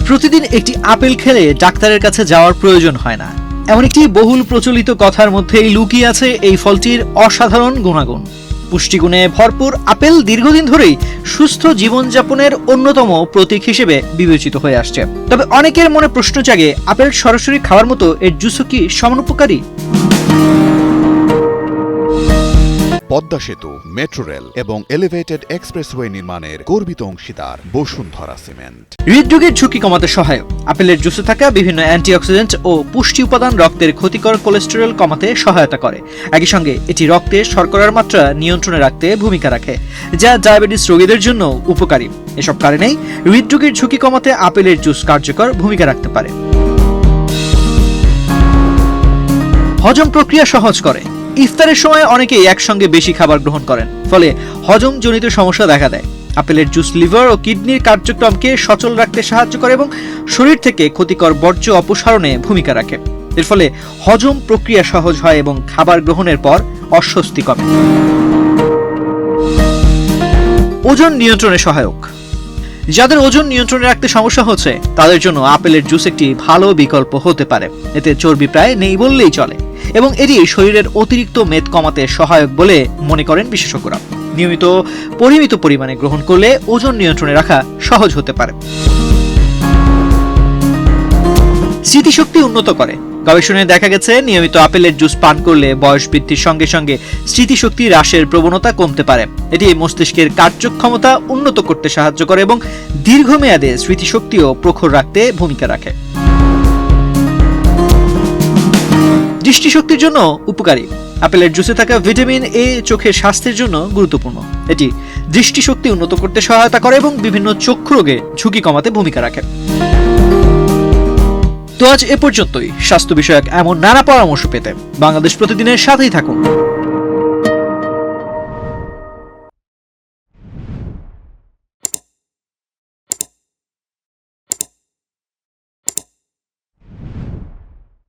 প্রতিদিন একটি আপেল খেলে ডাক্তারের কাছে যাওয়ার প্রয়োজন হয় না, এমন একটি বহুল প্রচলিত কথার মধ্যেই লুকিয়ে আছে এই ফলটির অসাধারণ গুণাগুণ। পুষ্টিগুণে ভরপুর আপেল দীর্ঘদিন ধরেই সুস্থ জীবনযাপনের অন্যতম প্রতীক হিসেবে বিবেচিত হয়ে আসছে। তবে অনেকের মনে প্রশ্ন জাগে, আপেল সরাসরি খাওয়ার মতো এর জুসও কি সমানুপকারী? পদ্মা সেতু, মেট্রো রেল এবং এলিভেটেড এক্সপ্রেসওয়ে নির্মাণের গর্বিত অংশীদার বসুন্ধরা সিমেন্ট। হৃদরোগের ঝুঁকি কমাতে সহায়ক। আপেলের জুসে থাকা বিভিন্ন অ্যান্টিঅক্সিডেন্ট ও পুষ্টি উপাদান রক্তের ক্ষতিকর কোলেস্টেরল কমাতে সহায়তা করে। একই সঙ্গে এটি রক্তে শর্করার মাত্রা নিয়ন্ত্রণে রাখতে ভূমিকা রাখে, যা ডায়াবেটিস রোগীদের জন্য উপকারী। এসব কারণেই হৃদরোগের ঝুঁকি কমাতে আপেলের জুস কার্যকর ভূমিকা রাখতে পারে। হজম প্রক্রিয়া সহজ করে। ইফতারের সময় অনেকেই একসঙ্গে বেশি খাবার গ্রহণ করেন, ফলে হজমজনিত সমস্যা দেখা দেয়। আপেলের জুস লিভার ও কিডনির কার্যক্রমকে সচল রাখতে সাহায্য করে এবং শরীর থেকে ক্ষতিকর বর্জ্য অপসারণে ভূমিকা রাখে। এর ফলে হজম প্রক্রিয়া সহজ হয় এবং খাবার গ্রহণের পর অস্বস্তি কমে। ওজন নিয়ন্ত্রণে সহায়ক। যাদের ওজন নিয়ন্ত্রণে রাখতে সমস্যা হচ্ছে তাদের জন্য আপেলের জুস একটি ভালো বিকল্প হতে পারে। এতে চর্বি প্রায় নেই বললেই চলে এবং এটি শরীরের অতিরিক্ত মেদ কমাতে সহায়ক বলে মনে করেন বিশেষজ্ঞরা। নিয়মিত পরিমিত পরিমাণে গ্রহণ করলে ওজন নিয়ন্ত্রণে রাখা সহজ হতে পারে। স্মৃতিশক্তি উন্নত করে। গবেষণায় দেখা গেছে, নিয়মিত আপেলের জুস পান করলে বয়স বৃদ্ধির সঙ্গে সঙ্গে স্মৃতিশক্তি হ্রাসের প্রবণতা কমতে পারে। এটি মস্তিষ্কের কার্যক্ষমতা উন্নত করতে সাহায্য করে এবং দীর্ঘমেয়াদে স্মৃতিশক্তিও প্রখর রাখতে ভূমিকা রাখে। দৃষ্টিশক্তির জন্য উপকারী। আপেলের জুসে থাকা ভিটামিন এ চোখের স্বাস্থ্যের জন্য গুরুত্বপূর্ণ। এটি দৃষ্টিশক্তি উন্নত করতে সহায়তা করে এবং বিভিন্ন চক্ষু রোগে ঝুঁকি কমাতে ভূমিকা রাখে। তো আজ এ পর্যন্তই। স্বাস্থ্য বিষয়ক এমন নানা পরামর্শ পেতে বাংলাদেশ প্রতিদিনের সাথেই থাকুন।